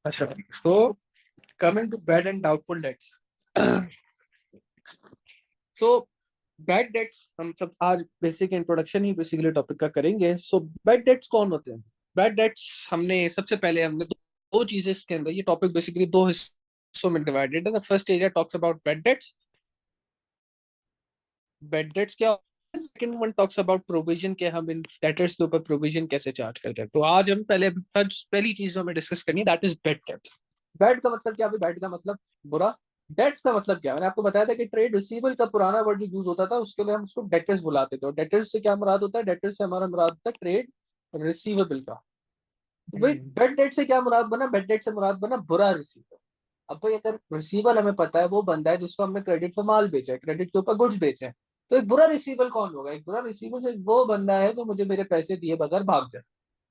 अच्छा, so coming to bad and doubtful debts. So bad debts हम सब आज बेसिक इंट्रोडक्शन ही बेसिकली टॉपिक का करेंगे. सो बैड डेट्स कौन होते हैं? बैड डेट्स हमने दो चीजें इसके अंदर, ये टॉपिक बेसिकली दो हिस्सों में डिवाइडेड है. The first area talks about bad debts. Bad debts क्या? Second one talks about provision के हम इन डेटर्स के ऊपर प्रोविजन कैसे चार्ज करते हैं. तो आज हम पहली चीज जो हमें डिस्कस करनी है that is bad debt. Bad का मतलब क्या? बैड का मतलब बुरा. डेट्स का मतलब क्या? मैंने आपको बताया था कि ट्रेड रिसीवेबल का पुराना वर्ड जो यूज होता था उसके लिए हम उसको डेटर्स बुलाते थे. और डेटर्स से क्या मुराद होता है? डेटर्स से हमारा मुराद होता है ट्रेड रिसीवेबल का. तो भाई बैड डेट से क्या मुराद बना? बैड डेट से मुराद बना बुरा रिसीवर. अब भाई अगर रिसीवर हमें पता है वो बंदा है जिसको हमने क्रेडिट पर माल बेचा है, क्रेडिट के ऊपर गुड्स बेचे हैं, तो एक बुरा रिसीवर कौन होगा? एक बुरा रिसीवर से वो बंदा है जो मुझे मेरे पैसे दिए बगैर भाग जाए.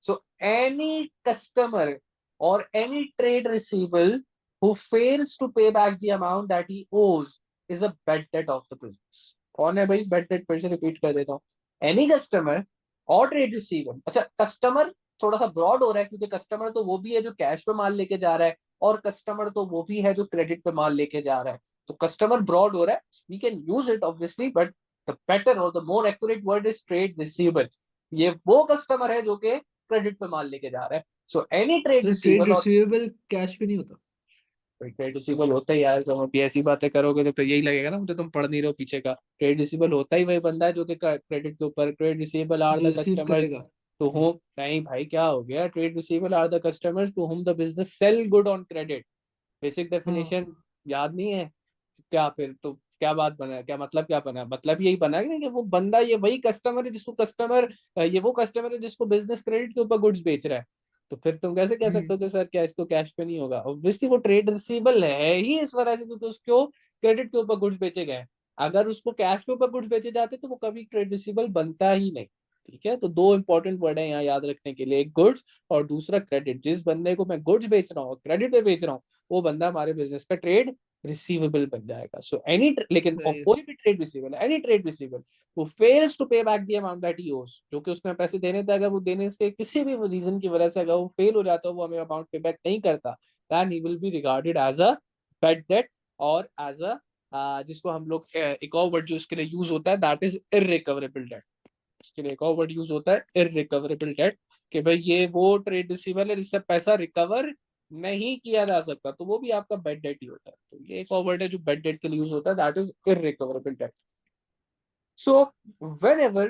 सो एनी कस्टमर और any trade receivable who fails to pay back the amount that he owes is a bad debt of the business. कौन है भाई बैड डेट? फिर से रिपीट कर देता हूँ. एनी कस्टमर और ट्रेड रिसीवर. अच्छा, कस्टमर थोड़ा सा ब्रॉड हो रहा है क्योंकि कस्टमर तो वो भी है जो कैश पे माल लेके जा रहा है और कस्टमर तो वो भी है जो क्रेडिट पे माल लेके जा रहा है. तो कस्टमर ब्रॉड हो रहा है, we can use it obviously, but the better और the more accurate word is trade receiver. ये वो कस्टमर है जो कि क्रेडिट पे माल लेके जा रहा है. So any trade sir trade receiver और रिसीवेबल कैश पे नहीं होता? ट्रेड रिसीवेबल होता ही यार. तुम अभी ऐसी बातें करोगे तो फिर यही लगेगा ना मुझे तुम पढ़ नहीं रहे हो पीछे का. ट्रेड रिसीवेबल होता ही वही बंदा है जो कि क्रेडिट के ऊपर. ट्रेड रिसीवेबल आर जो द रिसीव कस्टमर्स करेगा। To home. नहीं भाई क्या हो गया? Trade receivable are the customers to home the business sell good on credit. Basic हाँ। डेफिनेशन याद नहीं है क्या? फिर तो क्या बात बना है? क्या मतलब? क्या बना है? मतलब यही बना है कि वो बंदा ये वही कस्टमर है जिसको कस्टमर, ये वो कस्टमर है जिसको बिजनेस क्रेडिट के ऊपर गुड्स बेच रहा है. तो फिर तुम कैसे कह सकते हम्म। हो कि सर क्या इसको कैश पे नहीं होगा? ऑब्वियसली वो ट्रेड रिसीवेबल है ही इस वजह से क्योंकि उसको क्रेडिट के ऊपर गुड्स बेचे गए. अगर उसको कैश के ऊपर गुड्स बेचे जाते तो वो कभी ट्रेड रिसीवेबल बनता ही नहीं. ठीक है, तो दो इंपॉर्टेंट वर्ड है यहाँ याद रखने के लिए, एक गुड्स और दूसरा क्रेडिट. जिस बंदे को मैं गुड्स बेच रहा हूँ, क्रेडिट पे बेच रहा हूँ, वो बंदा हमारे बिजनेस का ट्रेड रिसीवेबल बन जाएगा. सो एनी, लेकिन और सही है। कोई भी trade receivable, any trade receivable वो फेल्स टू पे back the amount that he ओज, जो कि उसने पैसे देने थे, अगर वो देने से किसी भी रीजन की वजह से अगर वो फेल हो जाता है, वो हमें अमाउंट पे बैक नहीं करता, then he will be regarded as a bad debt और एज अ जिसको हम लोग एक और वर्ड जो इसके लिए यूज होता है दैट इज इररिकवरेबल डेट. इसके लिए एक और वर्ड यूज होता है इररिकवरेबल डेट, कि भाई ये वो ट्रेड रिसीवेबल है जिससे पैसा रिकवर नहीं किया जा सकता, तो वो भी आपका बेड डेट ही होता है. तो ये एक और वर्ड है जो बेड डेट के लिए यूज होता है, that is irrecoverable debt. So whenever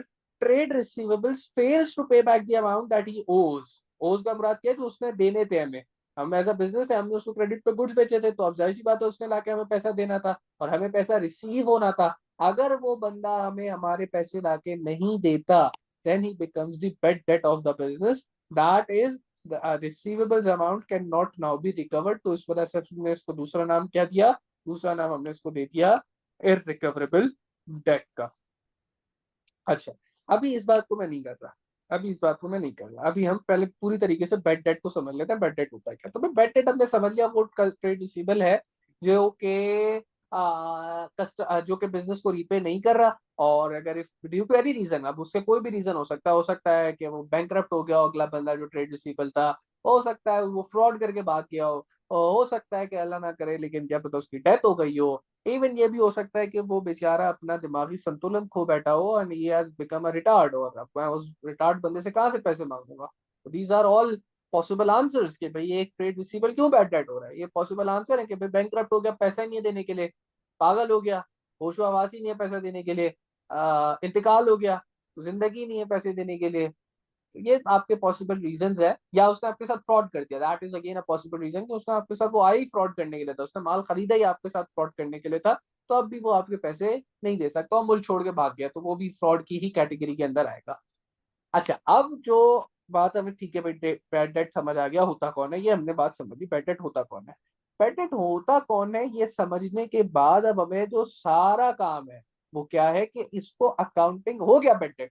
trade receivables fails to pay back the amount that he owes का मुराद क्या है? जो उसने देने थे हमें. हम एज अ बिजनेस है, हमने उसको क्रेडिट पे गुड्स बेचे थे, तो अब जाहिर सी बात है उसने लाके हमें पैसा देना था और हमें पैसा रिसीव होना था. अगर वो बंदा हमें हमारे पैसे लाके नहीं देता, then he becomes the bad debt of the business. That is the receivables amount cannot now be recovered. तो इस वजह से हमने इसको दूसरा नाम क्या दिया? दूसरा नाम हमने इसको दे दिया irrecoverable debt का. अच्छा, अभी इस बात को मैं नहीं कर रहा. अभी इस बात को मैं नहीं कर रहा. अभी हम पहले पूरी तरीके से बेड डेट को समझ लेते हैं. बेड डेट होता है क्या? तो बेड डेट हमने समझ लिया, वो ट्रेड रिसीवेबल है जो के जो कि बिजनेस को रीपे नहीं कर रहा. और अगर if due to any reason, अब उसके कोई भी रीजन हो सकता है कि वो बैंकरप्ट हो गया हो अगला बंदा जो ट्रेड रिसीवेबल था, हो सकता है वो फ्रॉड करके भाग गया हो सकता है कि अल्लाह ना करे लेकिन क्या पता उसकी डेथ हो गई हो. इवन ये भी हो सकता है कि वो बेचारा अपना दिमागी संतुलन खो बैठा हो and he has become a retard, और अब मैं उस रिटार्ड बंदे से कहाँ से पैसे मांगूंगा? These are all possible answers कि भाई एक ट्रेड रिसीवेबल क्यों बैड डेट हो रहा है. ये पॉसिबल आंसर है कि भाई बैंकरप्ट हो गया, पैसा ही नहीं है देने के लिए, पागल हो गया, होशो हवास ही नहीं है पैसा देने के लिए, इंतकाल हो गया तो जिंदगी नहीं है पैसे देने के लिए. ये आपके पॉसिबल रीजंस है. या उसने आपके साथ फ्रॉड कर दिया, that is again a possible reason कि उसने आपके साथ वो आई फ्रॉड करने के लिए था, उसने माल खरीदा ही आपके साथ फ्रॉड करने के लिए था, तो अब भी वो आपके पैसे नहीं दे सकता और मुल्क छोड़ के भाग गया, तो वो भी फ्रॉड की ही कैटेगरी के अंदर आएगा. अच्छा, अब जो बात हमें, ठीक है भाई बैड डेट समझ आ गया होता कौन है, ये हमने बात समझ ली. बैड डेट होता कौन है? बैड डेट होता कौन है ये समझने के बाद अब हमें जो सारा काम है वो क्या है कि इसको अकाउंटिंग हो गया बैड डेट.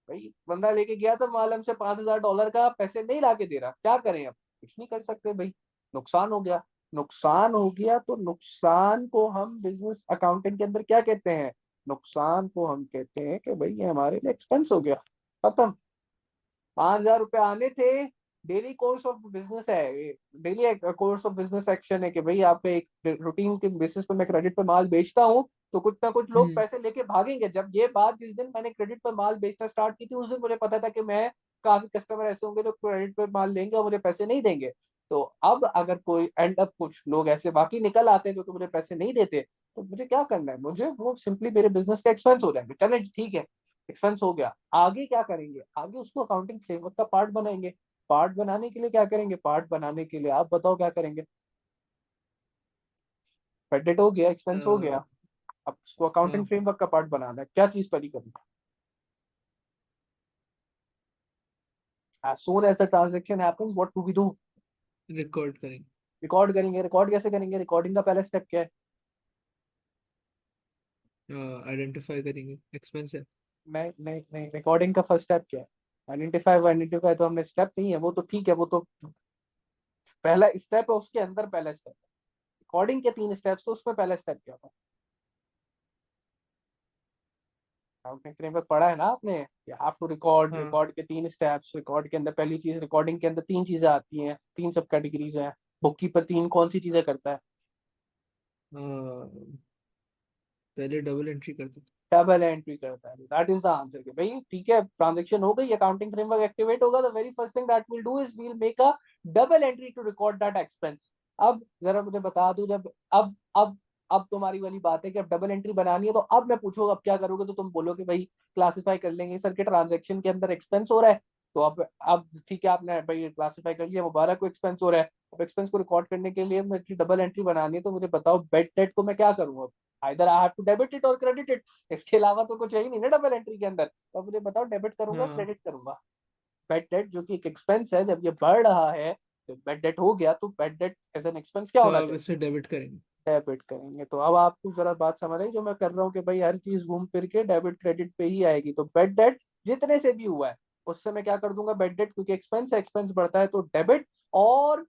भाई बंदा लेके गया तो माल हमसे $5,000 का, पैसे नहीं लाके दे रहा, क्या करें? अब कुछ नहीं कर सकते भाई, नुकसान हो गया. नुकसान हो गया तो नुकसान को हम बिजनेस अकाउंटिंग के अंदर क्या कहते हैं? नुकसान को हम कहते हैं कि भाई ये हमारे लिए एक्सपेंस हो गया, खत्म. $5,000 आने थे, डेली कोर्स ऑफ बिजनेस है, daily course of business action है कि भाई आप एक रूटीन के बेसिस पे मैं क्रेडिट पे माल बेचता हूँ, तो कुछ ना कुछ लोग हम्म। पैसे लेके भागेंगे। जब ये बात जिस दिन मैंने क्रेडिट पे माल बेचना स्टार्ट की थी, उस दिन मुझे पता था कि मैं काफी कस्टमर ऐसे होंगे जो क्रेडिट पे माल लेंगे और मुझे पैसे नहीं देंगे। तो अब अगर कोई एंड अप कुछ लोग ऐसे बाकी निकल आते हैं जो कि मुझे पैसे नहीं देते, तो मुझे क्या करना है, मुझे वो सिंपली मेरे बिजनेस का एक्सपेंस हो जाएंगे। चले ठीक है, एक्सपेंस हो गया, आगे क्या करेंगे, आगे उसको अकाउंटिंग फ्रेमवर्क का पार्ट बनाएंगे। पार्ट बनाने के लिए क्या करेंगे, पार्ट बनाने के लिए आप बताओ क्या करेंगे। क्रेडिट हो गया, एक्सपेंस हो गया, अब उसको अकाउंटिंग हाँ, फ्रेमवर्क का पार्ट बनाना है। क्या चीज पहली करनी, as soon as the transaction happens what do we do, record करेंगे। रिकॉर्ड करेंगे। रिकॉर्ड कैसे करेंगे, रिकॉर्डिंग का पहला स्टेप क्या है, आइडेंटिफाई करेंगे एक्सपेंस है। नहीं नहीं नहीं, रिकॉर्डिंग का फर्स्ट स्टेप क्या है, आइडेंटिफाई। आइडेंटिफाई तो हमने स्टेप नहीं है, वो तो ठीक है, वो तो पहला स्टेप है, उसके अंदर पहला स्टेप है। रिकॉर्डिंग के 3 स्टेप्स, तो उसमें पहला स्टेप क्या था, अकाउंटिंग फ्रेमवर्क पढ़ा है ना आपने, यू हैव टू रिकॉर्ड। हाँ। रिकॉर्ड के 3 स्टेप्स, रिकॉर्ड के अंदर पहली चीज, रिकॉर्डिंग के अंदर 3 चीजें आती हैं, 3 सब कैटेगरीज हैं। बुक कीपर 3 कौन सी चीजें करता है, पहले डबल एंट्री करते। डबल एंट्री करता है। दैट इज द आंसर कि भाई ठीक है, ट्रांजेक्शन हो गई, अकाउंटिंग फ्रेमवर्क एक्टिवेट होगा, the very first thing that will do is we'll make a double entry to record that expense. अब जरा मुझे बता दूं, जब अब तुम्हारी वाली बात है कि अब डबल एंट्री बनानी है, तो अब मैं पूछूंगा अब क्या करोगे, तो तुम बोलोगे भाई क्लासिफाई कर लेंगे सर के ट्रांजेक्शन के अंदर एक्सपेंस हो रहा है। तो अब ठीक है, आपने भाई क्लासिफाई कर लिया, मुबारक को एक्सपेंस हो रहा है। अब एक्सपेंस को रिकॉर्ड करने के लिए मुझे डबल एंट्री बनानी है, तो मुझे बताओ बेड डेट को मैं क्या करूंगा, either I have to debit it और क्रेडिट इट। इसके अलावा तो कुछ है ही नहीं ना डबल एंट्री के अंदर। तो अब मुझे बताओ डेबिट करूंगा हाँ, क्रेडिट करूंगा। बेड डेट जो कि एक एक्सपेंस है, जब ये बढ़ रहा है, तो बेड डेट हो गया, तो bad debt as an expense क्या तो होना अब चाहिए, इसे डेबिट करेंगे। डेबिट करेंगे। तो अब आपको जरा बात समझ आई जो मैं कर रहा हूँ कि भाई हर चीज घूम फिर के डेबिट क्रेडिट पे ही आएगी। तो बेड डेट जितने से भी हुआ है, उससे मैं क्या कर दूंगा, बेड डेट, क्योंकि एक्सपेंस है, एक्सपेंस बढ़ता है तो डेबिट। और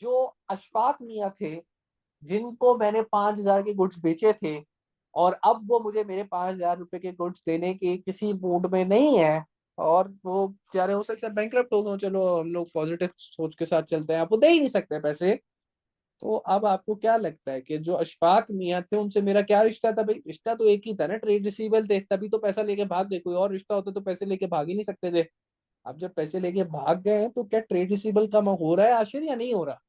जो अशफाक मियाँ थे, जिनको मैंने 5,000 के गुड्स बेचे थे, और अब वो मुझे मेरे 5,000 रुपए के गुड्स देने के किसी मूड में नहीं है, और वो बेचारे हो सकता है बैंकरप्ट हो गए, चलो हम लोग पॉजिटिव सोच के साथ चलते हैं, आप वो दे ही नहीं सकते पैसे। तो अब आपको क्या लगता है कि जो अशफाक मियाँ थे उनसे मेरा क्या रिश्ता था, भाई रिश्ता तो एक ही था ना, ट्रेड रिसीवेबल थे, तभी तो पैसा लेके भाग गए, कोई और रिश्ता होता तो पैसे लेके भाग ही नहीं सकते थे। अब जब पैसे लेके भाग गए हैं, तो क्या ट्रेड रिसीवेबल कम हो रहा है आखिर या नहीं हो रहा,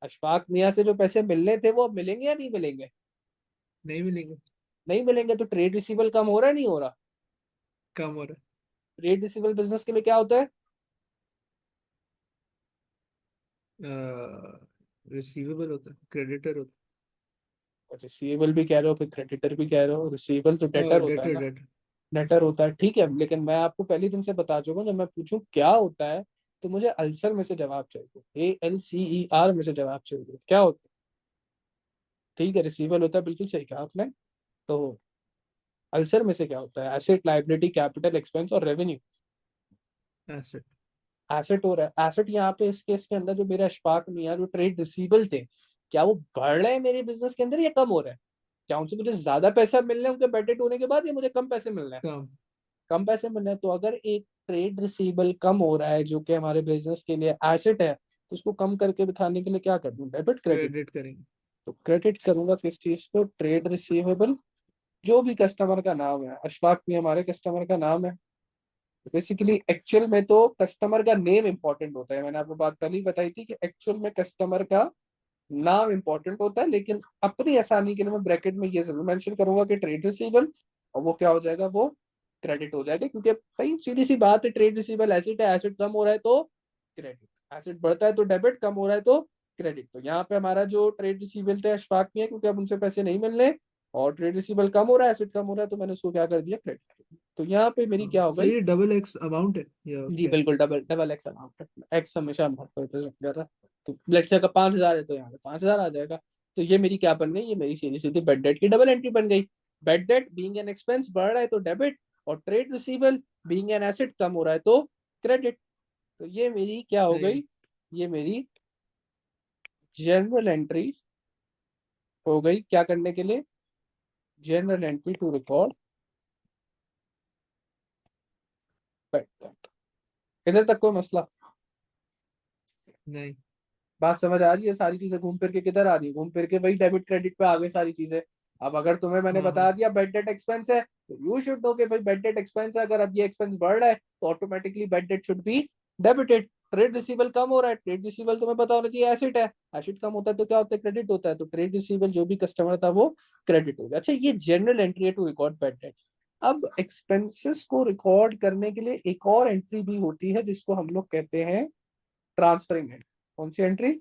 अशफाक मियाँ से जो पैसे मिलने थे वो अब मिलेंगे या नहीं मिलेंगे, नहीं मिलेंगे। नहीं मिलेंगे। तो ट्रेड रिसीवेबल कम हो रहा है नहीं हो रहा, कम हो रहा ट्रेड रिसीवेबल बिजनेस के लिए क्या होता है, है। रिसीवेबल होता है, क्रेडिटर होता रिसीवेबल भी कह रहे हो, फिर क्रेडिटर भी कह रहे हो, रिसीवेबल तो डेटर है। होता है डेटर, ना, डेटर। डेटर होता है, ठीक है। लेकिन मैं आपको पहले दिन से बता चुका हूँ, जब मैं पूछूं क्या होता है, तो मुझे अल्सर में से जवाब चाहिए, ALCER में से जवाब चाहिए, क्या होता है। ठीक है, रिसीवेबल होता है, बिल्कुल सही कहा आपने। तो अल्सर में से क्या होता है, एसेट, लाइबिलिटी, कैपिटल, एक्सपेंस और रेवेन्यू। एसेट। एसेट हो रहा है, एसेट यहाँ पे इस केस के अंदर जो मेरे अशफाक मियाँ जो ट्रेड रिसीवेबल थे, क्या वो बढ़ रहे हैं मेरे बिजनेस के अंदर या कम हो रहे हैं, क्या उनसे मुझे ज्यादा पैसा मिल रहा है उनके बेडेट होने के बाद, या मुझे कम पैसे मिल रहे हैं, कम। कम पैसे मिल रहे हैं। तो अगर एक ट्रेड रिसीवेबल कम हो रहा है जो कि हमारे बिजनेस के लिए एसेट है, तो उसको कम करके दिखाने के लिए क्या कर दूं, डेबिट क्रेडिट। क्रेडिट करेंगे। तो क्रेडिट करूंगा किस चीज को, ट्रेड रिसीवेबल, जो भी कस्टमर का नाम है, अशफाक भी हमारे कस्टमर का नाम है। बेसिकली एक्चुअल में तो कस्टमर का नेम इंपॉर्टेंट होता है, मैंने आपको बात पहले ही बताई थी कि एक्चुअल में कस्टमर का नाम इंपॉर्टेंट होता है, लेकिन अपनी आसानी के लिए मैं ब्रैकेट में ये जरूर मेंशन करूंगा कि ट्रेड रिसीवेबल, और वो क्या हो जाएगा, वो क्रेडिट हो जाएगा। क्योंकि भाई सीधी सी बात है, ट्रेड रिसीवेबल एसिड है, एसिड कम हो रहा है तो क्रेडिट, एसिड बढ़ता है तो डेबिट, कम हो रहा है तो क्रेडिट। तो यहाँ पे हमारा जो ट्रेड रिसीवेबल थे अशफाक में है, क्योंकि अब उनसे पैसे नहीं मिलने, और ट्रेड रिसीवेबल कम हो रहा है, एसिड कम हो रहा है, तो मैंने उसको क्या कर दिया, क्रेडिट। तो यहाँ पे मेरी क्या हो सो गई, ये डबल एक्स अमाउंट है या जी क्या है? बिल्कुल double double x amount, x हमेशा बहुत रिप्रेजेंट कर रहा है। तो लेट्स से अगर 5,000 है तो यहाँ पे 5,000 आ जाएगा। तो ये मेरी क्या बन गई, ये मेरी सीधी सीधी बेड डेट की डबल एंट्री बन गई। Bad debt being an expense बढ़ रहा है तो डेबिट, और trade receivable being an asset कम हो रहा है तो क्रेडिट। तो ये मेरी क्या हो सही। गई, ये मेरी जनरल एंट्री हो गई, क्या करने के लिए, journal entry to record bad debt. इधर तक कोई मसला? नहीं। बात समझ आ रही है? सारी चीजें घूम फिर के किधर आ रही है? घूम फिर के वही डेबिट क्रेडिट पे आ गई सारी चीजें। अब अगर तुम्हें मैंने हाँ हाँ। बता दिया बेड डेट एक्सपेंस है, तो यू शुड नो कि भाई बेड डेट एक्सपेंस है, अगर अब ये एक्सपेंस बढ़ रहा है तो automatically bad debt should be debited. Trade receivable कम हो रहा है, ट्रेड रिसीवेबल तुम्हें पता होना चाहिए एसिड है, एसिड कम होता है तो क्या होता है? क्रेडिट होता है, तो ट्रेड रिसीवेबल जो भी कस्टमर था वो क्रेडिट हो गया। अच्छा, ये जनरल एंट्री है टू रिकॉर्ड बेड डेट। अब एक्सपेंसेस को रिकॉर्ड करने के लिए एक और एंट्री भी होती है जिसको हम लोग कहते हैं ट्रांसफरिंग एंट्री। कौन सी entry?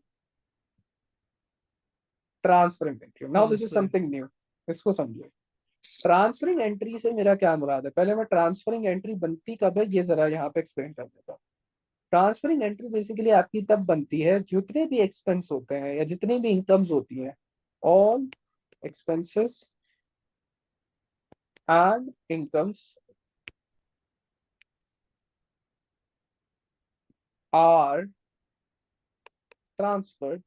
Transferring entry. Now this is transfer. Something new, इसको समझिए। ट्रांसफरिंग एंट्री से मेरा क्या मुराद है? पहले मैं ट्रांसफरिंग एंट्री बनती कब है ये जरा यहाँ पे एक्सप्लेन कर देता हूँ। ट्रांसफरिंग एंट्री बेसिकली आपकी तब बनती है जितने भी एक्सपेंस होते हैं या जितनी भी इनकम्स होती हैं, all expenses and incomes are transferred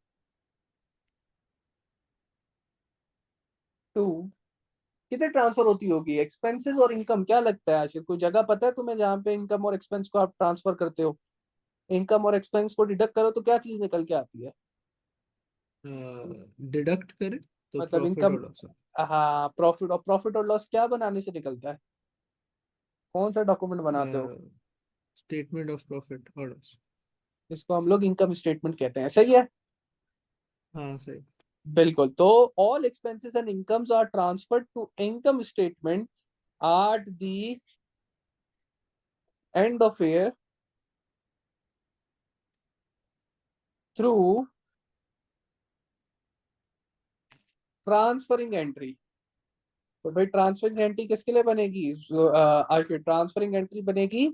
to. कितने ट्रांसफर होती होगी एक्सपेंसेस और इनकम? क्या लगता है आशिर, कोई जगह पता है तुम्हें जहाँ पे इनकम और एक्सपेंस को आप ट्रांसफर करते हो? इनकम और एक्सपेंस को डिडक्ट करो तो क्या चीज निकल के आती है? डिडक्ट करे तो मतलब प्रॉफिट इनकम, और लॉस। हाँ प्रॉफिट, और प्रॉफिट और लॉस क्या बनाने से निकलता है? कौन सा डॉक्यूमेंट बनाते हो? स्टेटमेंट ऑफ प्रॉफिट और लॉस। जिसको हम लोग इनकम स्टेटमेंट कहते हैं, सही है? हाँ सही। बिल्कुल। तो all expenses and incomes are transferred to income statement at the end of year through transferring entry. तो भाई ट्रांसफरिंग एंट्री किसके लिए बनेगी? ट्रांसफरिंग एंट्री बनेगी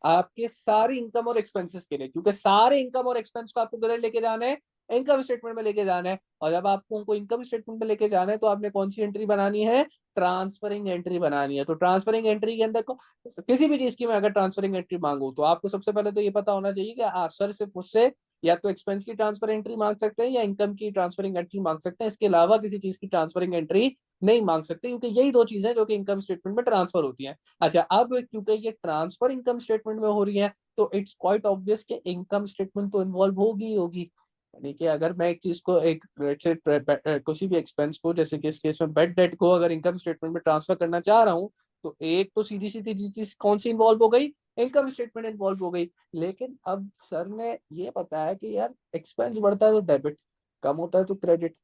आपके सारे इनकम और एक्सपेंसेस के लिए, क्योंकि सारे इनकम और एक्सपेंस को आपको किधर लेके जाना है? इनकम स्टेटमेंट में लेके जाना है। और जब आपको उनको इनकम स्टेटमेंट में लेके जाना है तो आपने कौन सी एंट्री बनानी है? ट्रांसफरिंग एंट्री बनानी है। तो ट्रांसफरिंग एंट्री के अंदर को किसी भी चीज की मैं अगर ट्रांसफरिंग एंट्री मांगू तो आपको सबसे पहले तो ये पता होना चाहिए कि सर सिर्फ मुझसे या तो एक्सपेंस की ट्रांसफर एंट्री मांग सकते हैं या इनकम की ट्रांसफरिंग एंट्री मांग सकते हैं, इसके अलावा किसी चीज की ट्रांसफरिंग एंट्री नहीं मांग सकते, क्योंकि यही दो चीजें जो कि इनकम स्टेटमेंट में ट्रांसफर होती हैं। अच्छा, अब क्योंकि ये ट्रांसफर इनकम स्टेटमेंट में हो रही है तो इट्स क्वाइट ऑब्वियस कि इनकम स्टेटमेंट तो इन्वॉल्व होगी ही होगी। यानी कि अगर मैं एक चीज को एक किसी भी एक्सपेंस को, जैसे कि इस केस में बेड डेट को अगर इनकम स्टेटमेंट में ट्रांसफर करना चाह रहा हूँ, तो एक तो सीधी सीधी चीज कौन सी इन्वॉल्व हो गई? इनकम स्टेटमेंट इन्वॉल्व हो गई। लेकिन अब सर ने ये बताया कि यार एक्सपेंस बढ़ता है तो डेबिट, कम होता है तो क्रेडिट।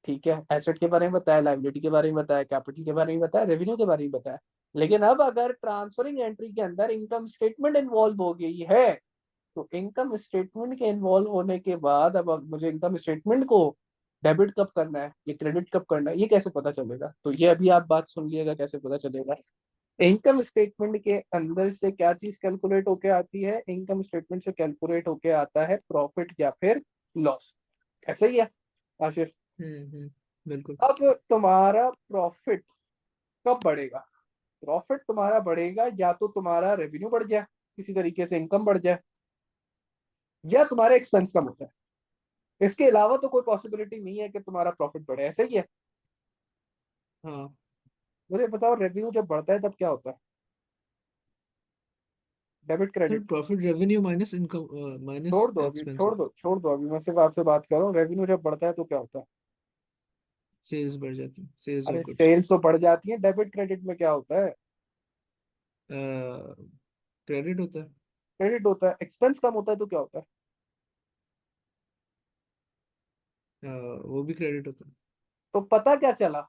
ठीक है, एसेट के बारे में बताया, लाइबिलिटी के बारे में बताया, कैपिटल के बारे में बताया, रेवेन्यू के बारे में बताया। लेकिन अब अगर ट्रांसफरिंग एंट्री के अंदर इनकम स्टेटमेंट इन्वॉल्व हो गई है, तो इनकम स्टेटमेंट के इन्वॉल्व होने के बाद अब मुझे इनकम स्टेटमेंट को डेबिट कब करना है, ये क्रेडिट कब करना है, ये कैसे पता चलेगा? तो ये अभी आप बात सुन लिएगा कैसे पता चलेगा। इनकम स्टेटमेंट के अंदर से क्या चीज कैलकुलेट होके आती है? इनकम स्टेटमेंट से कैलकुलेट होके आता है प्रॉफिट या फिर लॉस। ऐसे ही है आशीष? बिल्कुल। अब तुम्हारा प्रॉफिट कब बढ़ेगा? प्रॉफिट तुम्हारा बढ़ेगा या तो तुम्हारा रेवेन्यू बढ़ जाए, किसी तरीके से इनकम बढ़ जाए, या तुम्हारे एक्सपेंस कम हो जाए। इसके अलावा तो कोई पॉसिबिलिटी नहीं है कि तुम्हारा प्रॉफिट बढ़े। ऐसे ही है? हाँ। मुझे बताओ, रेवेन्यू जब बढ़ता है तब क्या होता है? Debit sir credit? Profit revenue minus income minus छोड़ दो अभी, एक्सपेंस छोड़ होता दो, छोड़ दो अभी, मैं सिर्फ आपसे बात कर रहा हूँ। रेवेन्यू जब बढ़ता है तो क्या होता है? है। सेल्स बढ़ जाती है, सेल्स ऑफ अरे गुड्स। सेल्स तो बढ़ जाती है, डेबिट क्रेडिट में क्या होता है? क्रेडिट होता है। क्रेडिट होता है। एक्सपेंस कम होता है तो क्या होता है? वो भी क्रेडिट होता है। तो पता क्या चला?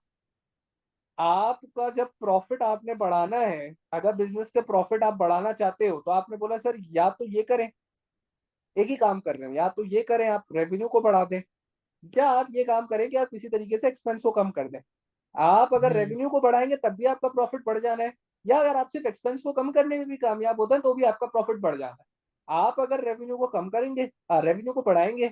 आपका जब प्रॉफिट आपने बढ़ाना है, अगर बिजनेस के प्रॉफिट आप बढ़ाना चाहते हो, तो आपने बोला सर या तो ये करें, एक ही काम कर रहे हो, या तो ये करें आप रेवेन्यू को बढ़ा दें, या आप ये काम करें कि आप किसी तरीके से एक्सपेंस को कम कर दें। आप अगर हम्म। रेवेन्यू को बढ़ाएंगे तब भी आपका प्रॉफिट बढ़ जाना है, या अगर आप सिर्फ एक्सपेंस को कम करने में भी कामयाब होते हैं तो भी आपका प्रॉफिट बढ़ जाना है। आप अगर रेवेन्यू को कम करेंगे, रेवेन्यू को बढ़ाएंगे,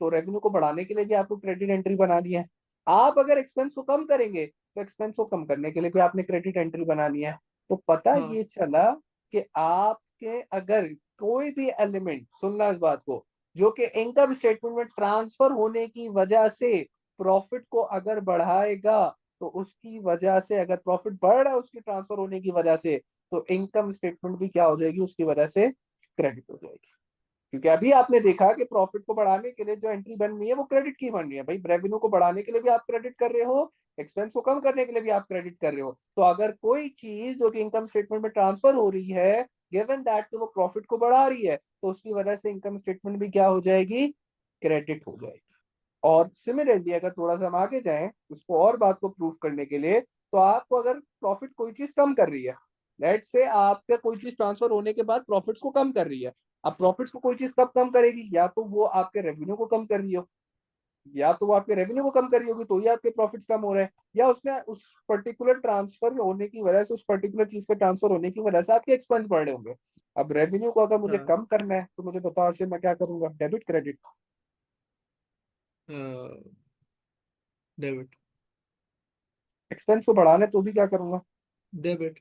तो रेवेन्यू को बढ़ाने के लिए भी आपको क्रेडिट एंट्री बनानी है। आप अगर एक्सपेंस को कम करेंगे तो एक्सपेंस को कम करने के लिए भी आपने क्रेडिट एंट्री बनानी है। तो पता हाँ ये चला कि आपके अगर कोई भी एलिमेंट, सुनना इस बात को, जो कि इनकम स्टेटमेंट में ट्रांसफर होने की वजह से प्रॉफिट को अगर बढ़ाएगा, तो उसकी वजह से अगर प्रॉफिट बढ़ रहा है उसकी ट्रांसफर होने की वजह से, तो इनकम स्टेटमेंट भी क्या हो जाएगी उसकी वजह से? क्रेडिट हो जाएगी। क्योंकि अभी आपने देखा कि प्रॉफिट को बढ़ाने के लिए जो एंट्री बन रही है वो क्रेडिट की बन रही है। भाई रेवेन्यू को बढ़ाने के लिए भी आप क्रेडिट कर रहे हो, एक्सपेंस को कम करने के लिए भी आप क्रेडिट कर रहे हो। तो अगर कोई चीज जो कि इनकम स्टेटमेंट में ट्रांसफर हो रही है, गिवन दैट कि वो प्रॉफिट को बढ़ा रही है, तो उसकी वजह से इनकम स्टेटमेंट भी क्या हो जाएगी, क्रेडिट हो जाएगी। और सिमिलरली अगर थोड़ा सा हम आगे जाएं उसको और बात को प्रूव करने के लिए, तो आपको अगर प्रॉफिट कोई चीज कम कर रही है, लेट से आपका कोई चीज ट्रांसफर होने के बाद प्रॉफिट्स को कम कर रही है। अब प्रॉफिट्स को कोई चीज कब कम करेगी, या तो वो आपके रेवेन्यू को कम कर रही हो, या तो वो आपके रेवेन्यू को कम कर रही होगी तो ही आपके प्रॉफिट्स कम हो रहे हैं, या उसमें उस पर्टिकुलर ट्रांसफर होने की वजह से, उस पर्टिकुलर चीज के ट्रांसफर होने की वजह से आपके एक्सपेंस बढ़ रहे होंगे। अब रेवेन्यू को अगर मुझे हाँ। कम करना है तो मुझे बताओ आशीष, मैं क्या करूंगा, डेबिट क्रेडिट? डेबिट। एक्सपेंस को बढ़ाना है तो भी क्या करूंगा, डेबिट।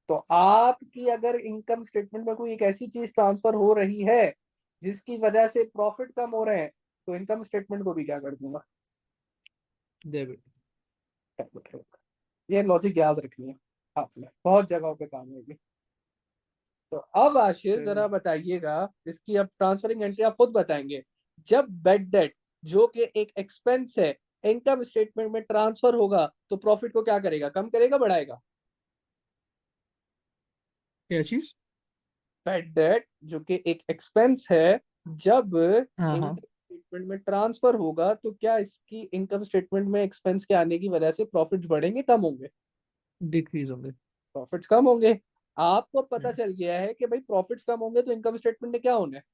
तो आपकी अगर इनकम स्टेटमेंट में कोई एक ऐसी चीज ट्रांसफर हो रही है जिसकी वजह से प्रॉफिट कम हो रहे हैं, तो इनकम स्टेटमेंट को भी क्या कर दूंगा, डेबिट। ये लॉजिक याद रखनी है आपने, बहुत जगहों पे काम होगी। तो अब आशीष जरा क्रेडिट। बताइएगा, इसकी अब ट्रांसफरिंग एंट्री आप खुद बताएंगे। जब बेड डेट जो कि एक एक्सपेंस है इनकम स्टेटमेंट में ट्रांसफर होगा तो प्रॉफिट को क्या करेगा, कम करेगा बढ़ाएगा? क्या चीज? बैड डेट जो कि एक एक्सपेंस है, जब हाँ हाँ। इनकम स्टेटमेंट में ट्रांसफर होगा तो क्या इसकी इनकम स्टेटमेंट में एक्सपेंस के आने की वजह से प्रॉफिट्स बढ़ेंगे कम होंगे? डिक्रीज होंगे। प्रॉफिट्स कम होंगे। आपको पता चल गया है कि भाई प्रॉफिट्स कम होंगे तो इनकम स्टेटमेंट में क्या होना है,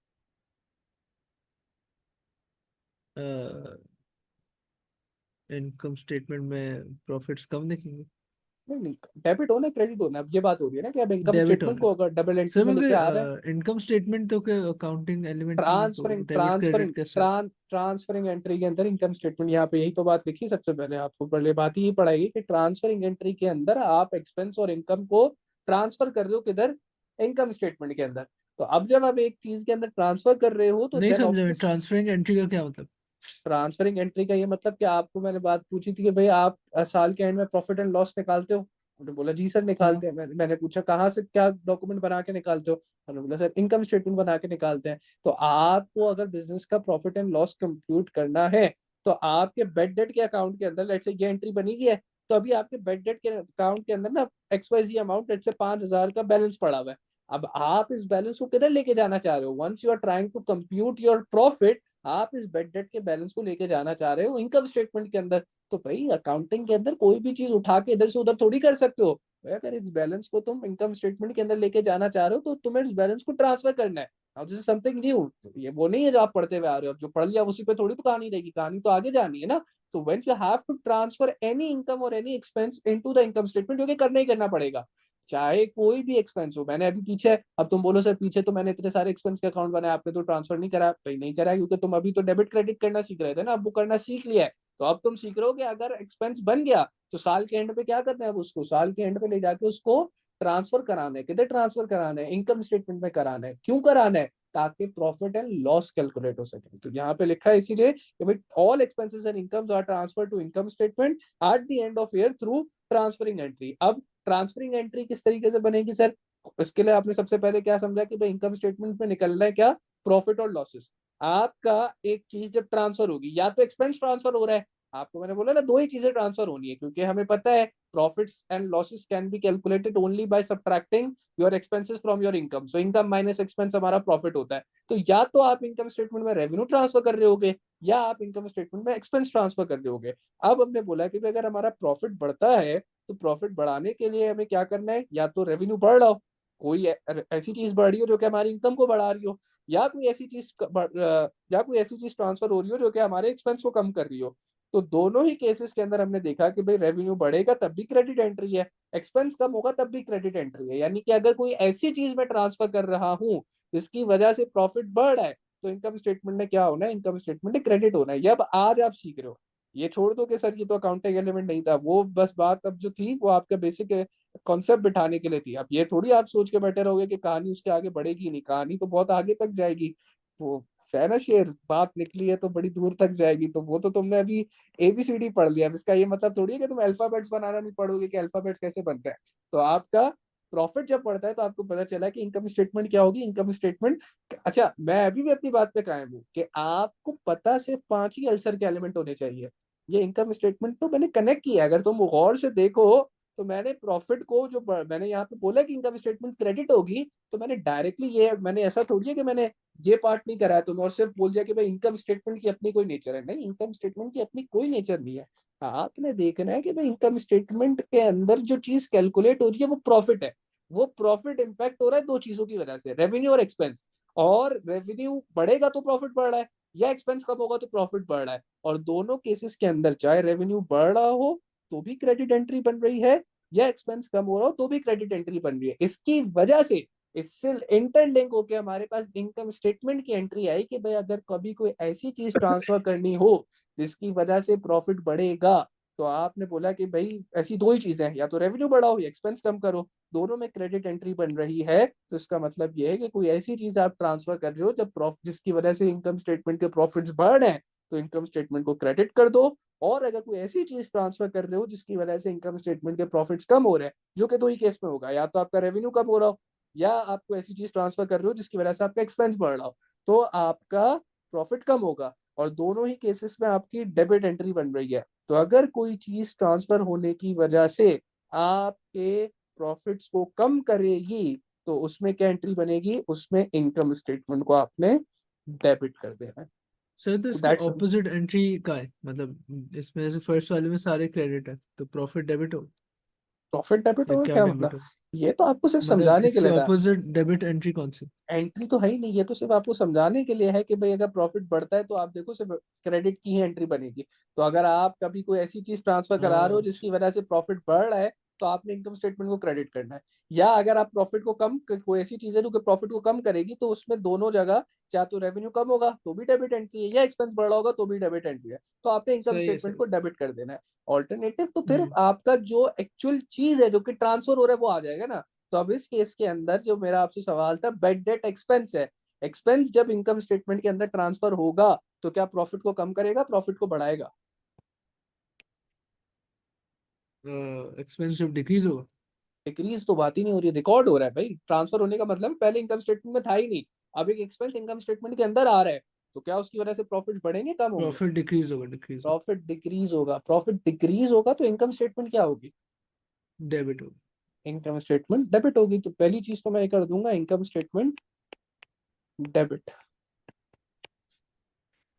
इनकम स्टेटमेंट में प्रॉफिट्स कम दिखेंगे। नहीं नहीं, डेबिट होना है क्रेडिट होना है, अब ये बात हो रही है ना कि अब इनकम डेबिट स्टेटमेंट होना को अगर डबल सर, एंट्री में लेके आ रहा है। क्योंकि इनकम स्टेटमेंट तो के अकाउंटिंग एलिमेंट नहीं है, तो ट्रांसफरिंग डेबिट ट्रांसफरिंग क्रेडिट कैसे? ट्रांसफरिंग एंट्री के अंदर इनकम स्टेटमेंट, यहाँ पे यही तो बात लिखी सबसे पहले, आपको पहले बात ही पड़ेगी कि ट्रांसफरिंग एंट्री के अंदर आप एक्सपेंस और इनकम को ट्रांसफर कर रहे हो किधर, इनकम स्टेटमेंट के अंदर। तो अब जब आप एक चीज के अंदर ट्रांसफर कर रहे हो तो नहीं देन समझा मैं, ऑब्वियस, ट्रांसफरिंग एंट्री का क्या मतलब? ट्रांसफरिंग एंट्री का ये मतलब कि आपको मैंने बात पूछी थी कि भाई आप साल के एंड में प्रॉफिट एंड लॉस निकालते हो, उन्होंने बोला जी सर हाँ। निकालते हैं। मैंने पूछा कहाँ से क्या डॉक्यूमेंट बना के निकालते हो, उन्होंने बोला सर इनकम स्टेटमेंट बना के निकालते हैं। तो आपको अगर बिजनेस का प्रॉफिट एंड लॉस कंप्यूट करना है तो आपके बेड डेट के अकाउंट के अंदर लेट से ये एंट्री बनी हुई है, तो अभी आपके बेड डेट के अकाउंट के अंदर ना XYZ अमाउंट लेट से 5,000 का बैलेंस पड़ा हुआ है। अब आप इस बैलेंस को किधर लेके जाना चाह रहे हो, once you are trying to compute your profit, आप इस बेड डेट के बैलेंस को लेके जाना चाह रहे हो इनकम स्टेटमेंट के अंदर। तो भाई अकाउंटिंग के अंदर कोई भी चीज उठा के इधर से उधर थोड़ी कर सकते हो भाई। अगर इस बैलेंस को तुम इनकम स्टेटमेंट के अंदर लेके जाना चाह रहे हो तो तुम्हें इस बैलेंस को ट्रांसफर करना है। अब जैसे समथिंग न्यू, ये वो नहीं है जो आप पढ़ते हुए आ रहे हो, अब जो पढ़ लिया उसी पे थोड़ी तो कहानी रहेगी, कहानी तो आगे जानी है ना। So when you have to transfer any income और any expense into the income statement, जो कि करना ही करना पड़ेगा, चाहे कोई भी एक्सपेंस हो। मैंने अभी पीछे, अब तुम बोलो सर पीछे तो मैंने इतने सारे एक्सपेंस के अकाउंट बनाए, आपने तो ट्रांसफर नहीं करा, भाई नहीं करा क्योंकि तुम अभी तो डेबिट क्रेडिट करना सीख रहे थे ना, अब वो करना सीख लिया है। तो अब तुम सीख रहे हो कि अगर एक्सपेंस बन गया तो साल के एंड पे क्या करना है, अब उसको साल के एंड पे ले जाके उसको ट्रांसफर कराना है। किधर ट्रांसफर कराना है, इनकम स्टेटमेंट में कराना है। क्यों कराना है, ताकि प्रॉफिट एंड लॉस कैलकुलेट हो सके। तो यहाँ पे लिखा है इसीलिए कि भाई all expenses and incomes are transfer to income statement at the end of year through transferring entry. अब ट्रांसफरिंग एंट्री किस तरीके से बनेगी सर, इसके लिए आपने सबसे पहले क्या समझा कि भाई इनकम स्टेटमेंट में निकलना है क्या, प्रॉफिट और लॉसेस। आपका एक चीज जब ट्रांसफर होगी, या तो एक्सपेंस ट्रांसफर हो रहा है, आपको मैंने बोला ना दो ही चीजें ट्रांसफर होनी है, क्योंकि हमें पता है profits and losses can be calculated only by subtracting your expenses from your income. So income minus expense हमारा प्रॉफिट होता है। तो या तो आप इनकम स्टेटमेंट में रेवेन्यू ट्रांसफर कर रहे होगे, या आप इनकम स्टेटमेंट में एक्सपेंस ट्रांसफर कर रहे होगे। अब हमने बोला कि अगर हमारा प्रॉफिट बढ़ता है तो प्रॉफिट बढ़ाने के लिए हमें क्या करना है, या तो रेवेन्यू बढ़ रहा हो, कोई ऐसी चीज बढ़ रही हो जो कि हमारी इनकम को बढ़ा रही हो, या कोई ऐसी चीज या कोई ऐसी चीज ट्रांसफर हो रही हो जो कि हमारे एक्सपेंस को कम कर रही हो। तो दोनों ही केसेस के अंदर हमने देखा कि भाई रेवेन्यू बढ़ेगा तब भी क्रेडिट एंट्री है, एक्सपेंस कम होगा तब भी क्रेडिट एंट्री है। यानी कि अगर कोई ऐसी चीज में ट्रांसफर कर रहा हूं जिसकी वजह से प्रॉफिट बढ़ रहा है, तो इनकम स्टेटमेंट में क्या होना है, इनकम स्टेटमेंट में क्रेडिट होना है। ये अब आज आप सीख रहे हो, ये छोड़ दो कि सर ये तो अकाउंटिंग एलिमेंट नहीं था, वो बस बात अब जो थी वो आपका बेसिक कॉन्सेप्ट बिठाने के लिए थी। अब ये थोड़ी आप सोच के बैठे रहोगे कि कहानी उसके आगे बढ़ेगी नहीं, कहानी तो बहुत आगे तक जाएगी। वो है ना शेर, बात निकली है तो बड़ी दूर तक जाएगी। तो वो तो तुमने अभी ABCD पढ़ लिया, अब इसका ये मतलब थोड़ी है कि तुम अल्फाबेट्स बनाना नहीं पढ़ोगे कि अल्फाबेट्स कैसे बनते हैं। तो आपका प्रॉफिट जब बढ़ता है तो आपको पता चला कि इनकम स्टेटमेंट क्या होगी, इनकम स्टेटमेंट। अच्छा, मैं अभी भी अपनी बात पे कायम हूँ कि आपको पता सिर्फ 5 ही अल्सर के एलिमेंट होने चाहिए। ये इनकम स्टेटमेंट तो मैंने कनेक्ट किया, अगर तुम गौर से देखो तो मैंने प्रॉफिट को जो मैंने यहाँ पे बोला कि इनकम स्टेटमेंट क्रेडिट होगी, तो मैंने डायरेक्टली ये, मैंने ऐसा थोड़ी है कि मैंने ये पार्ट नहीं करा है तो मैं और सिर्फ बोल दिया कि भाई इनकम स्टेटमेंट की अपनी कोई नेचर है। नहीं, इनकम स्टेटमेंट की अपनी कोई नेचर नहीं है। आपने देखना है कि भाई इनकम स्टेटमेंट के अंदर जो चीज कैलकुलेट हो रही है वो प्रॉफिट है। वो प्रॉफिट इंपैक्ट हो रहा है दो चीजों की वजह से, रेवेन्यू और एक्सपेंस। और रेवेन्यू बढ़ेगा तो प्रॉफिट बढ़ रहा है, या एक्सपेंस कम होगा तो प्रॉफिट बढ़ रहा है। और दोनों केसेस के अंदर चाहे रेवेन्यू बढ़ रहा हो तो भी क्रेडिट एंट्री बन रही है, या एक्सपेंस कम हो रहा हो तो भी क्रेडिट एंट्री बन रही है। इसकी वजह से इससे इंटरलिंक होकर हमारे पास इनकम स्टेटमेंट की एंट्री आई कि भाई अगर कभी कोई ऐसी चीज ट्रांसफर करनी हो जिसकी वजह से प्रॉफिट बढ़ेगा, तो आपने बोला कि भाई ऐसी दो ही चीजें हैं, या तो रेवेन्यू बढ़ाओ या एक्सपेंस कम करो, दोनों में क्रेडिट एंट्री बन रही है। तो इसका मतलब ये है कि कोई ऐसी चीज आप ट्रांसफर कर रहे हो जब प्रॉफिट, जिसकी वजह से इनकम स्टेटमेंट के प्रॉफिट्स बढ़ रहे हैं, तो इनकम स्टेटमेंट को क्रेडिट कर दो। और अगर कोई ऐसी चीज ट्रांसफर कर रहे हो जिसकी वजह से इनकम स्टेटमेंट के प्रॉफिट्स कम हो रहे हैं, जो कि दो ही केस में होगा, या तो आपका रेवेन्यू कम हो रहा हो, या आपको ऐसी चीज ट्रांसफर कर रहे हो जिसकी वजह से आपका एक्सपेंस बढ़ रहा हो, तो आपका प्रॉफिट कम होगा। और दोनों ही केसेस में आपकी डेबिट एंट्री बन रही है। तो अगर कोई चीज ट्रांसफर होने की वजह से आपके प्रॉफिट्स को कम करेगी, तो उसमें क्या एंट्री बनेगी, उसमें इनकम स्टेटमेंट को आपने डेबिट कर देना है। सर तो इसका दैट्स ऑपोजिट एंट्री का है, मतलब इसमें जैसे फर्स्ट वाले में सारे क्रेडिट है तो प्रॉफिट डेबिट हो प्रॉफिट डेबिट या होगा, क्या क्या डेबिट मतलब? हो? ये तो आपको सिर्फ मतलब समझाने के इसके लिए था। ऑपोजिट डेबिट एंट्री कौन सी? एंट्री तो है ही नहीं, ये तो सिर्फ आपको समझाने के लिए है कि भाई अगर प्रॉफिट बढ़ता है तो आप देखो सिर्फ क्रेडिट की ही एंट्री बनेगी। तो अगर आप कभी कोई ऐसी चीज ट्रांसफर करा रहे हो अच्छा। जिसकी वजह से प्रॉफिट बढ़ रहा है, तो आपने इनकम स्टेटमेंट को क्रेडिट करना है। या अगर आप प्रॉफिट को कम, कोई ऐसी चीज है जो कि प्रॉफिट को कम करेगी, तो उसमें दोनों जगह, चाहे तो रेवेन्यू कम होगा तो भी डेबिट एंट्री है, या एक्सपेंस बढ़ रहा होगा तो भी डेबिट एंट्री है, तो आपने इनकम सही है स्टेटमेंट सही। को डेबिट कर देना है। ऑल्टरनेटिव तो फिर हम्म। आपका जो एक्चुअल चीज है जो कि ट्रांसफर हो रहा है वो आ जाएगा ना। तो अब इस केस के अंदर जो मेरा आपसे सवाल था, बेड डेट एक्सपेंस है। एक्सपेंस जब इनकम स्टेटमेंट के अंदर ट्रांसफर होगा तो क्या प्रॉफिट को कम करेगा, प्रॉफिट को बढ़ाएगा? एक्सपेंस जब डिक्रीज होगा। डिक्रीज तो बात ही नहीं हो रही है, रिकॉर्ड हो रहा है भाई। ट्रांसफर होने का मतलब पहले इनकम स्टेटमेंट में था ही नहीं, अब एक एक्सपेंस इनकम स्टेटमेंट के अंदर आ रहा है, तो क्या उसकी वजह से प्रॉफिट बढ़ेंगे, कम होंगे? प्रॉफिट डिक्रीज होगा, डिक्रीज होगा। प्रॉफिट डिक्रीज होगा। प्रॉफिट डिक्रीज होगा तो इनकम स्टेटमेंट क्या होगी? डेबिट होगा। इनकम स्टेटमेंट डेबिट होगी। तो पहली चीज तो मैं ये कर दूंगा, income statement debit.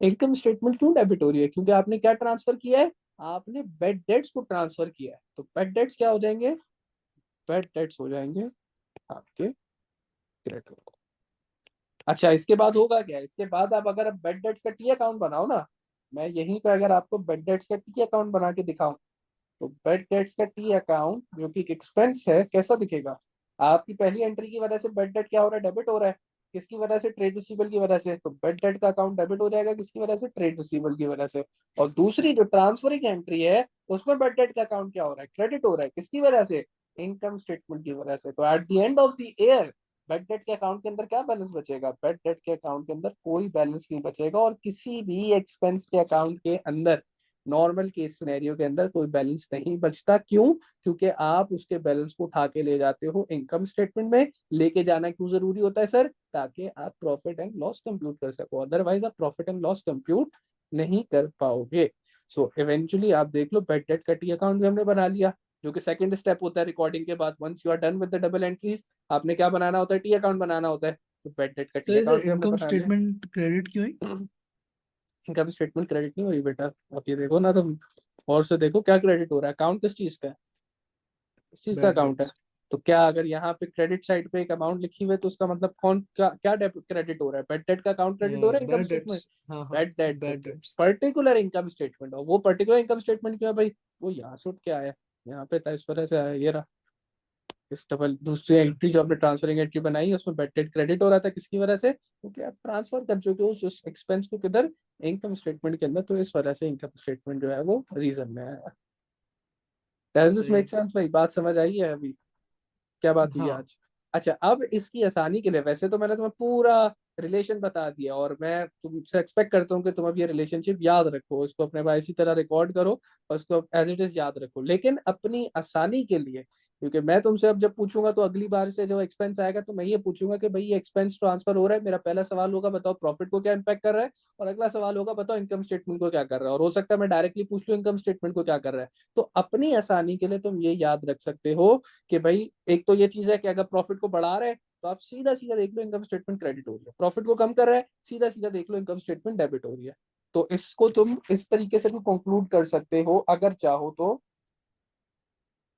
Income statement क्यों डेबिट हो रही है? क्योंकि आपने क्या ट्रांसफर किया है, आपने बेड डेट्स को ट्रांसफर किया है। तो बेड डेट्स क्या हो जाएंगे, बेड डेट्स हो जाएंगे आपके क्रेडिट। अच्छा, इसके बाद होगा क्या, इसके बाद आप अगर बेड डेट्स का टी अकाउंट बनाओ ना, मैं यहीं पे अगर आपको बेड डेट्स का टी अकाउंट बना के दिखाऊं, तो बेड डेट्स का टी अकाउंट जो कि एक एक्सपेंस है, कैसा दिखेगा? आपकी पहली एंट्री की वजह से बेड डेट क्या हो रहा है, डेबिट हो रहा है। किसकी वजह से? ट्रेड रिसीवेबल की वजह से। तो बेड डेट का अकाउंट डेबिट हो जाएगा, किसकी वजह से? ट्रेड रिसीवेबल की वजह से। और दूसरी जो ट्रांसफरिंग एंट्री है, उसमें बेड डेट का अकाउंट क्या हो रहा है, क्रेडिट हो रहा है, किसकी वजह से? इनकम स्टेटमेंट की वजह से। तो eight the end of the year bed date के अकाउंट के अंदर क्या बैलेंस बचेगा? बेड डेट के अकाउंट के अंदर कोई बैलेंस नहीं बचेगा। और किसी भी एक्सपेंस के अकाउंट के अंदर, नॉर्मल केस सिनेरियो के अंदर, कोई बैलेंस नहीं बचता। क्यों? क्योंकि आप उसके बैलेंस को उठा के ले जाते हो इनकम स्टेटमेंट में। लेके जाना क्यों जरूरी होता है सर? ताकि आप प्रॉफिट एंड लॉस कंप्यूट कर सको, अदरवाइज आप प्रॉफिट एंड लॉस कंप्यूट नहीं कर पाओगे। सो इवेंचुअली आप देख लो, बेड डेट का टी अकाउंट भी हमने बना लिया, जो कि सेकंड स्टेप होता है रिकॉर्डिंग के बाद। Once you are done with the double entries, आपने क्या बनाना होता है, टी अकाउंट बनाना होता है। तो बेड डेट का टी सर इधर अकाउंट भी हमने इनकम बना लिया। स्टेटमेंट क्रेडिट क्यों है? इनकम स्टेटमेंट क्रेडिट नहीं हुई बेटा, आप ये देखो ना तुम, और से देखो क्या क्रेडिट हो रहा है। अकाउंट किस चीज का है, किस चीज का बैड अकाउंट है? डेट्स। तो क्या अगर यहाँ पे क्रेडिट साइड पे एक अमाउंट लिखी हुई है, तो उसका मतलब कौन क्या क्या क्रेडिट हो रहा है? बेड डेट का अकाउंट क्रेडिट हो रहा है इनकम बैड स्टेटमेंट। डेट्स, हाँ हाँ। बेड डेट तो bad debts. Particular income statement, और वो पर्टिकुलर इनकम स्टेटमेंट क्यों है भाई? वो यहाँ से उठ के आया है, यहाँ पे था, इस वजह से आया, ये रहा। इस डबल दूसरी अच्छा। एंट्री जो आपने ट्रांसफरिंग एंट्री बनाई है, उसमें बेड डेट क्रेडिट हो रहा था, किसकी वजह से? क्योंकि आप ट्रांसफर कर चुके हो उस एक्सपेंस को किधर, इनकम स्टेटमेंट के अंदर। तो इस वजह से इनकम स्टेटमेंट जो है वो रीजन में आया। डज दिस सही मेक है। सेंस भाई? बात समझ आई है अभी क्या बात हुई हाँ। आज? अच्छा, अब इसकी आसानी के लिए, वैसे तो मैंने तुम्हें पूरा रिलेशन बता दिया, और मैं तुमसे एक्सपेक्ट करता हूँ कि तुम अब ये रिलेशनशिप याद रखो, इसको अपने पास इसी तरह रिकॉर्ड करो और इसको एज इट इज याद रखो। लेकिन अपनी आसानी के लिए क्योंकि मैं तुमसे अब जब पूछूंगा तो अगली बार से जो एक्सपेंस आएगा तो मैं ये पूछूंगा कि भाई ये एक्सपेंस ट्रांसफर हो रहा है, मेरा पहला सवाल होगा बताओ प्रॉफिट को क्या इम्पैक्ट कर रहा है, और अगला सवाल होगा बताओ इनकम स्टेटमेंट को क्या कर रहा है, और हो सकता है मैं डायरेक्टली पूछ लूँ इनकम स्टेटमेंट को क्या कर रहा है। तो अपनी आसानी के लिए तुम ये याद रख सकते हो कि भाई एक तो ये चीज है कि अगर प्रॉफिट को बढ़ा रहे हैं तो आप सीधा सीधा देख लो इनकम स्टेटमेंट क्रेडिट हो रही है, प्रॉफिट को कम कर रहा है सीधा सीधा देख लो इनकम स्टेटमेंट डेबिट हो रही है। तो इसको तुम इस तरीके से भी कंक्लूड कर सकते हो अगर चाहो तो।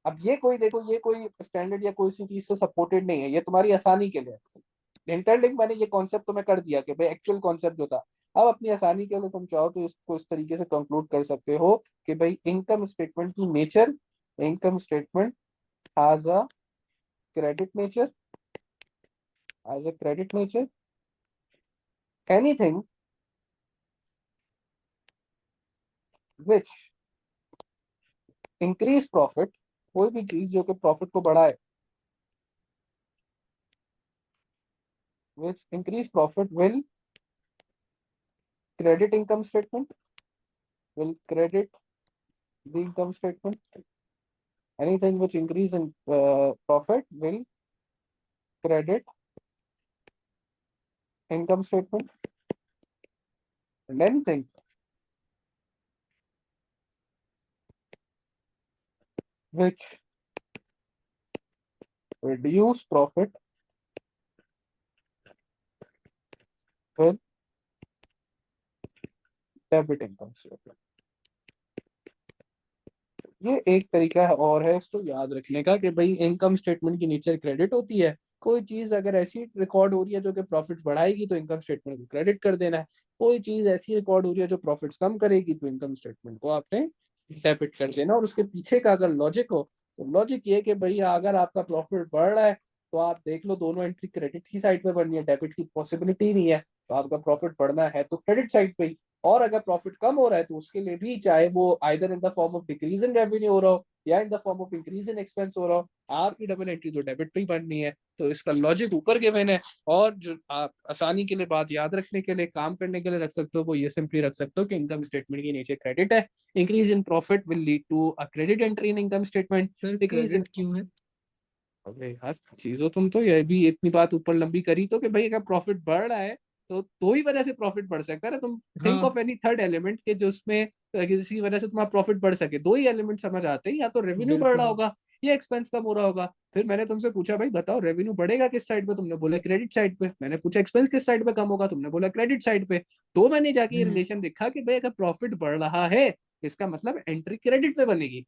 अब ये कोई देखो ये कोई स्टैंडर्ड या कोई सी चीज से सपोर्टेड नहीं है, ये तुम्हारी आसानी के लिए। इंटरलिंक मैंने ये कॉन्सेप्ट तो मैं कर दिया कि भाई एक्चुअल कॉन्सेप्ट जो था। अब अपनी आसानी के लिए तुम चाहो तो इसको इस तरीके से कंक्लूड कर सकते हो कि भाई इनकम स्टेटमेंट की nature, income statement has a credit nature, as a credit nature, anything which increase profit, कोई भी चीज जो कि प्रॉफिट को बढ़ाए, which increase profit will credit income statement, will credit the income statement. Anything which increase in profit will credit income statement, and anything which reduce profit will debit income statement. ये एक तरीका है और है इसको याद रखने का कि भाई इनकम स्टेटमेंट की नेचर क्रेडिट होती है। कोई चीज अगर ऐसी रिकॉर्ड हो रही है जो कि प्रॉफिट बढ़ाएगी तो इनकम स्टेटमेंट को क्रेडिट कर देना है, कोई चीज ऐसी रिकॉर्ड हो रही है जो प्रॉफिट्स कम करेगी तो इनकम स्टेटमेंट को आपने डेबिट कर देना। और उसके पीछे का अगर लॉजिक हो तो लॉजिक ये कि भाई अगर आपका प्रॉफिट बढ़ रहा है तो आप देख लो दोनों एंट्री क्रेडिट की साइड पे बननी है, डेबिट की पॉसिबिलिटी नहीं है, तो आपका प्रॉफिट बढ़ना है तो क्रेडिट साइड पे ही। और अगर प्रॉफिट कम हो रहा है तो उसके लिए भी चाहे वो either in the form of decrease in revenue हो रहा हो या in the form of increase in expense हो रहा हो, आपकी डबल एंट्री तो डेबिट पे ही बननी है। तो इसका लॉजिक ऊपर गिवन है, और जो आप आसानी के लिए बात याद रखने के लिए काम करने के लिए रख सकते हो वो ये सिंपली रख सकते हो कि इनकम स्टेटमेंट की नीचे क्रेडिट है, increase in profit will lead to a credit entry in income statement, sir decrease in. Credit क्यों है? अरे यार चीजों तुम तो ये भी इतनी बात ऊपर लंबी करी तो कि भाई अगर प्रॉफिट बढ़ रहा है तो दो ही वजह से प्रॉफिट बढ़ सकता है ना। तुम थिंक हाँ ऑफ एनी थर्ड एलिमेंट के जो उसमें किसी वजह से तुम्हारा प्रॉफिट बढ़ सके, दो ही एलिमेंट समझ आते हैं, या तो रेवेन्यू बढ़ रहा बिल्कुल। होगा या एक्सपेंस कम हो रहा होगा। फिर मैंने तुमसे पूछा भाई बताओ रेवेन्यू बढ़ेगा किस साइड पे, तुमने बोला क्रेडिट साइड पे। मैंने पूछा एक्सपेंस किस साइड पे कम होगा, तुमने बोला क्रेडिट साइड पे। तो मैंने जाके ये हम्म। रिलेशन देखा कि भाई अगर प्रॉफिट बढ़ रहा है इसका मतलब एंट्री क्रेडिट पे बनेगी,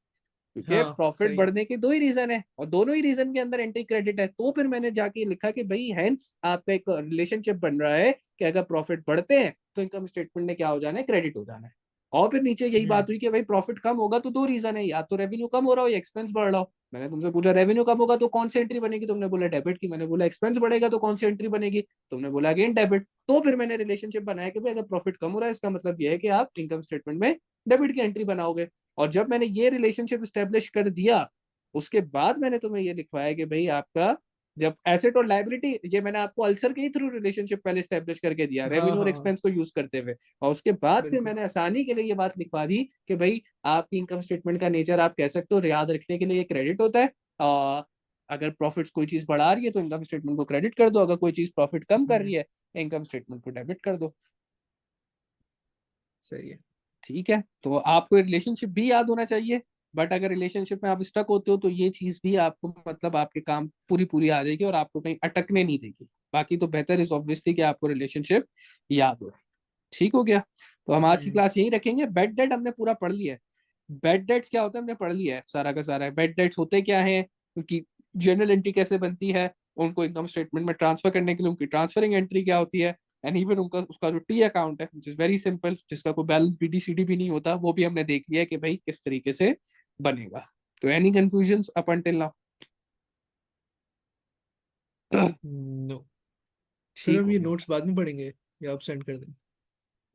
क्योंकि हाँ प्रॉफिट सही है। बढ़ने के दो ही रीजन है और दोनों ही रीजन के अंदर एंट्री क्रेडिट है। तो फिर मैंने जाके लिखा कि भाई हेंस आपका एक रिलेशनशिप बन रहा है कि अगर प्रॉफिट बढ़ते हैं तो इनकम स्टेटमेंट में क्या हो जाना है, क्रेडिट हो जाना है। और फिर नीचे यही हम्म। बात हुई कि भाई प्रॉफिट कम होगा तो दो रीजन है, या तो रेवेन्यू कम हो रहा हो या एक्सपेंस बढ़ रहा हो। मैंने तुमसे पूछा रेवेन्यू कम होगा तो कौन सी एंट्री बनेगी, तुमने बोला डेबिट की। मैंने बोला एक्सपेंस बढ़ेगा तो कौन सी एंट्री बनेगी, तुमने बोला अगेन डेबिट। तो फिर मैंने रिलेशनशिप बनाया कि भाई अगर प्रॉफिट कम हो रहा है इसका मतलब यह है कि आप इनकम स्टेटमेंट में डेबिट की एंट्री बनाओगे। और जब मैंने ये रिलेशनशिप स्टेब्लिश कर दिया उसके बाद मैंने तुम्हें ये लिखवाया कि भाई आपका जब एसेट और लाइबिलिटी, ये मैंने आपको अल्सर के ही थ्रू रिलेशनशिप पहले स्टेब्लिश करके दिया हाँ रेवेन्यू और हाँ एक्सपेंस को यूज करते हुए। और उसके बाद फिर बिल्कुल। मैंने आसानी के लिए ये बात लिखवा दी कि भाई आपकी इनकम स्टेटमेंट का नेचर आप कह सकते हो याद रखने के लिए ये क्रेडिट होता है। अगर प्रॉफिट्स कोई चीज बढ़ा रही है तो इनकम स्टेटमेंट को क्रेडिट कर दो, अगर कोई चीज प्रॉफिट कम कर हम्म। रही है इनकम स्टेटमेंट को डेबिट कर दो। सही है। ठीक है, तो आपको रिलेशनशिप भी याद होना चाहिए। बट अगर रिलेशनशिप में आप स्टक होते हो तो ये चीज भी आपको मतलब आपके काम पूरी पूरी आ जाएगी और आपको कहीं अटकने नहीं देगी। बाकी तो बेहतर इज ऑब्वियसली कि आपको रिलेशनशिप याद हो। ठीक हो गया, तो हम आज की हम्म। क्लास यही रखेंगे। बेड डेट हमने पूरा पढ़ लिया है। बेड डेट्स क्या होता है हमने पढ़ लिया है सारा का सारा। बेड डेट्स होते क्या है, उनकी जनरल एंट्री कैसे बनती है, उनको इनकम स्टेटमेंट में ट्रांसफर करने के लिए उनकी ट्रांसफरिंग एंट्री क्या होती है, एंड इवन उनका उसका जो टी अकाउंट है विच इज वेरी सिंपल, जिसका कोई बैलेंस बीडीसीडी भी नहीं होता, वो भी हमने देख लिया है कि भाई किस तरीके से बनेगा। तो any confusion up until now? No sir, ठीक अब हो ये गया। नोट्स बाद में पढ़ेंगे या आप सेंड कर दें?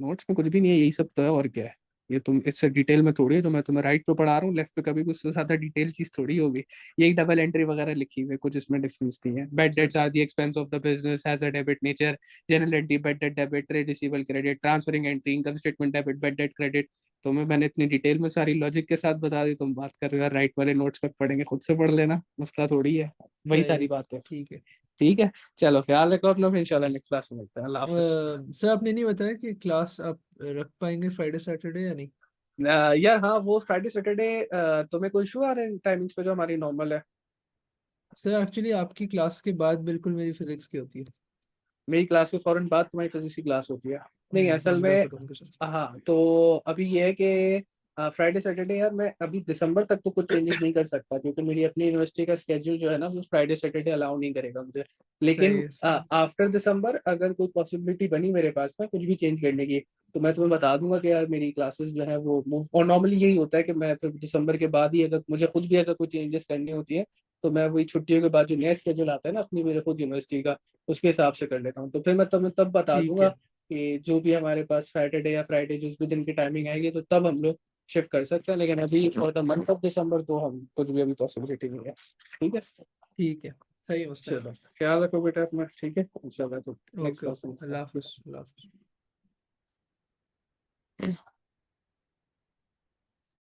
नोट्स में कुछ भी नहीं है, यही सब तो है और क्या है। ये तुम इससे डिटेल में थोड़ी है, तो मैं तुम्हें राइट पे पढ़ा रहा हूँ लेफ्ट पे कभी कुछ उससे ज्यादा डिटेल चीज थोड़ी होगी। यही डबल एंट्री वगैरह लिखी हुई है, कुछ इसमें डिफरेंस नहीं है। बेड अच्छा डेट्स आर अच्छा। The expense of the business has a debit nature, general entry bed date debit, trade receivable credit, transferring entry, income statement debit bed date credit, तो मैंने इतनी डिटेल में सारी लॉजिक के साथ बता दी, तुम बात कर रहे हो यार राइट वाले नोट्स कब पढ़ेंगे, खुद से पढ़ लेना, मसला थोड़ी है, वही सही सारी है। बात है। ठीक है। ठीक है, चलो ख्याल रखो अपना, फिर इंशाल्लाह नेक्स्ट क्लास में मिलते हैं, अल्लाह हाफिज। सर आपने नहीं बताया कि क्लास आप रख पाएंगे फ्राइडे सैटरडे या नहीं? यार हाँ, वो फ्राइडे सैटरडे तुम्हें कोई इशू आ रहे हैं टाइमिंग्स पे जो हमारी नॉर्मल है? सर एक्चुअली आपकी क्लास के बाद बिल्कुल मेरी फिजिक्स की होती है। मेरी क्लास के फौरन बाद तुम्हारी फिजिक्स की क्लास होती है? नहीं असल हमजा में, करूँ के साथ। हाँ तो अभी ये है कि फ्राइडे सैटरडे यार मैं अभी दिसंबर तक तो कुछ चेंजेस नहीं कर सकता, क्योंकि मेरी अपनी यूनिवर्सिटी का स्केड्यूल जो है ना वो फ्राइडे सैटरडे अलाउ नहीं करेगा मुझे। सही लेकिन है सही है। आफ्टर दिसंबर अगर कोई पॉसिबिलिटी बनी मेरे पास ना कुछ भी चेंज करने की, तो मैं तुम्हें बता दूंगा कि यार मेरी क्लासेस जो है वो मूव, और नॉर्मली यही होता है कि मैं फिर दिसंबर के बाद ही अगर मुझे खुद भी अगर कोई चेंजेस करनी होती है, तो मैं वही छुट्टियों के बाद जो नया स्केड्यूल आता है ना अपनी मेरे खुद यूनिवर्सिटी का, उसके हिसाब से कर लेता हूँ। तो फिर मैं तुम्हें तब बता ठीक दूंगा है। कि जो भी हमारे पास फ्राइडे या फ्राइडे जिस भी दिन की टाइमिंग आएगी तो तब हम लोग शिफ्ट कर सकते हैं, लेकिन अभी for the month of December तो हम कुछ भी अभी पॉसिबिलिटी नहीं है। ठीक है, ठीक है। सही है मसला चलो ख्याल रखो बेटा अपना, ठीक है इंशाल्लाह, तो नहीं। नेक्स्ट ओके क्लास ओके, में अल्लाह मिलते हाफिज, अल्लाह हाफिज। हैं।